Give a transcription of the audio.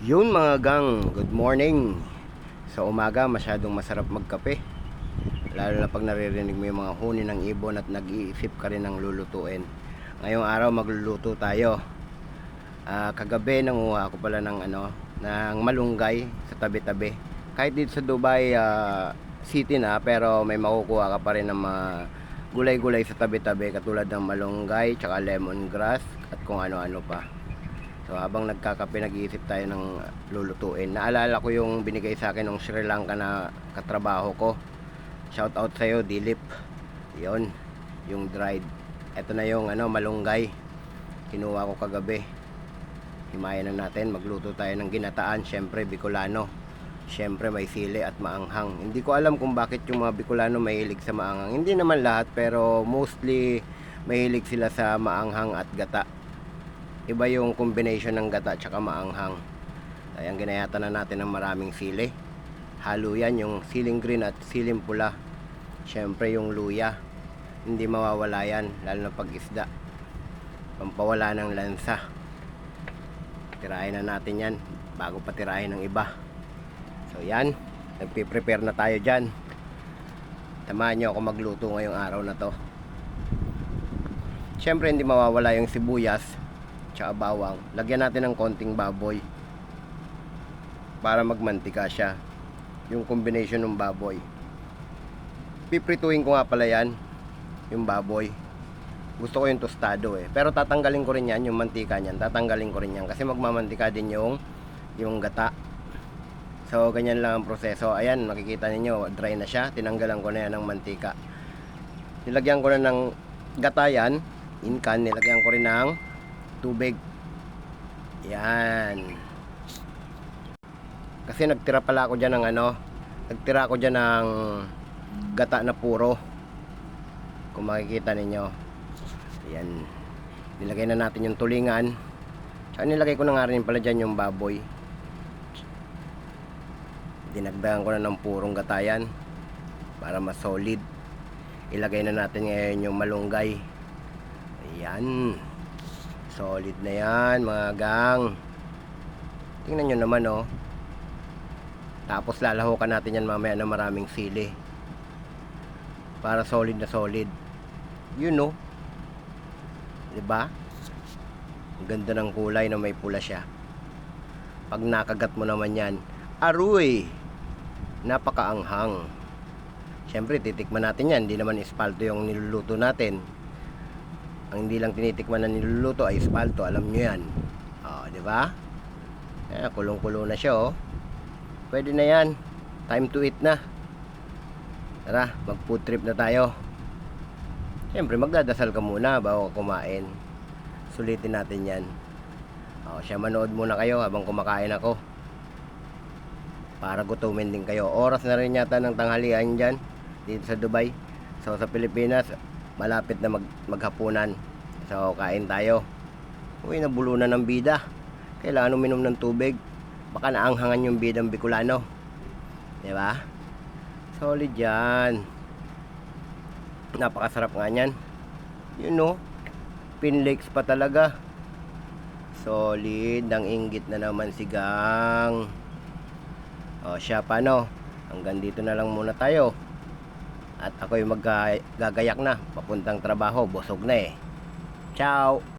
Yun mga gang, good morning. Sa umaga masyadong masarap magkape, lalo na pag naririnig mo yung mga huni ng ibon at nag-iisip ka rin ng lulutuin. Ngayong araw magluluto tayo. Kagabi nanguha ako pala ng malunggay sa tabi-tabi. Kahit dito sa Dubai City na, pero may makukuha ka pa rin ng mga gulay-gulay sa tabi-tabi katulad ng malunggay, tsaka lemongrass at kung ano-ano pa. So habang nagkakape, nag-iisip tayo ng lulutuin. Naalala ko yung binigay sa akin ng Sri Lanka na katrabaho ko. Shout out sa iyo, Dilip. 'Yon, yung dried. Ito na yung malunggay. Kinuha ko kagabi. Himayin na natin, magluto tayo ng ginataan, syempre Bicolano. Syempre may sili at maanghang. Hindi ko alam kung bakit yung mga Bicolano mahilig sa maanghang. Hindi naman lahat, pero mostly mahilig sila sa maanghang at gata. Iba yung combination ng gata at maanghang. Ayan, ginayatan na natin ng maraming sili. Halo yan, yung siling green at siling pula. Syempre yung luya, hindi mawawala yan, lalo na pag isda, pampawala ng lansa. Tirahin na natin yan bago pa tirahin ng iba. So yan, nagpiprepare na tayo dyan. Samahan nyo ako magluto ngayong araw na to. Syempre hindi mawawala yung sibuyas tsaka bawang. Lagyan natin ng konting baboy para magmantika siya, yung combination ng baboy. Piprituhin ko nga pala yan, yung baboy. Gusto ko yung tostado pero tatanggalin ko rin yan, yung mantika niyan. Tatanggalin ko rin yan kasi magmamantika din yung gata. So ganyan lang ang proseso. Ayan, makikita ninyo, dry na siya. Tinanggalan ko na yan ng mantika. Nilagyan ko na ng gata yan, inkan. Nilagyan ko rin ng tubig. Yan. Kasi nagtira pala ako dyan ng nagtira ako dyan ng gata na puro. Kung makikita ninyo. Yan. Nilagay na natin yung tulingan. Tsaka nilagay ko na nga rin pala dyan yung baboy. Dinagdagan ko na ng purong gata yan para mas solid. Ilagay na natin ngayon yung malunggay. Ayan. Solid na yan mga gang. Tingnan nyo naman Tapos lalahukan natin yan mamaya na maraming sili para solid na solid. Diba? Ang ganda ng kulay na may pula siya. Pag nakagat mo naman yan, aruy, napakaanghang. Syempre titikman natin yan. Hindi naman espalto yung niluluto natin. Ang hindi lang tinitikman na niluluto ay espalto, alam nyo yan. Diba? Kulong-kulo na siya Pwede na yan. Time to eat na. Tara, mag food trip na tayo. Siyempre magdadasal ka muna bago ka kumain. Sulitin natin yan. Siya, manood muna kayo habang kumakain ako para gutumin din kayo. Oras na rin yata ng tanghalian dyan dito sa Dubai. So sa Pilipinas malapit na maghapunan. So kain tayo. Uy, nabulunan ng bida. Kailangan uminom ng tubig. Baka naanghangan yung bidang Bicolano. Diba? Solid yan. Napakasarap nga yan. Pinlegs pa talaga. Solid. Ang inggit na naman si gang. Siya, paano? Hanggang dito na lang muna tayo. At ako'y maggagayak na papuntang trabaho. Busog na Ciao.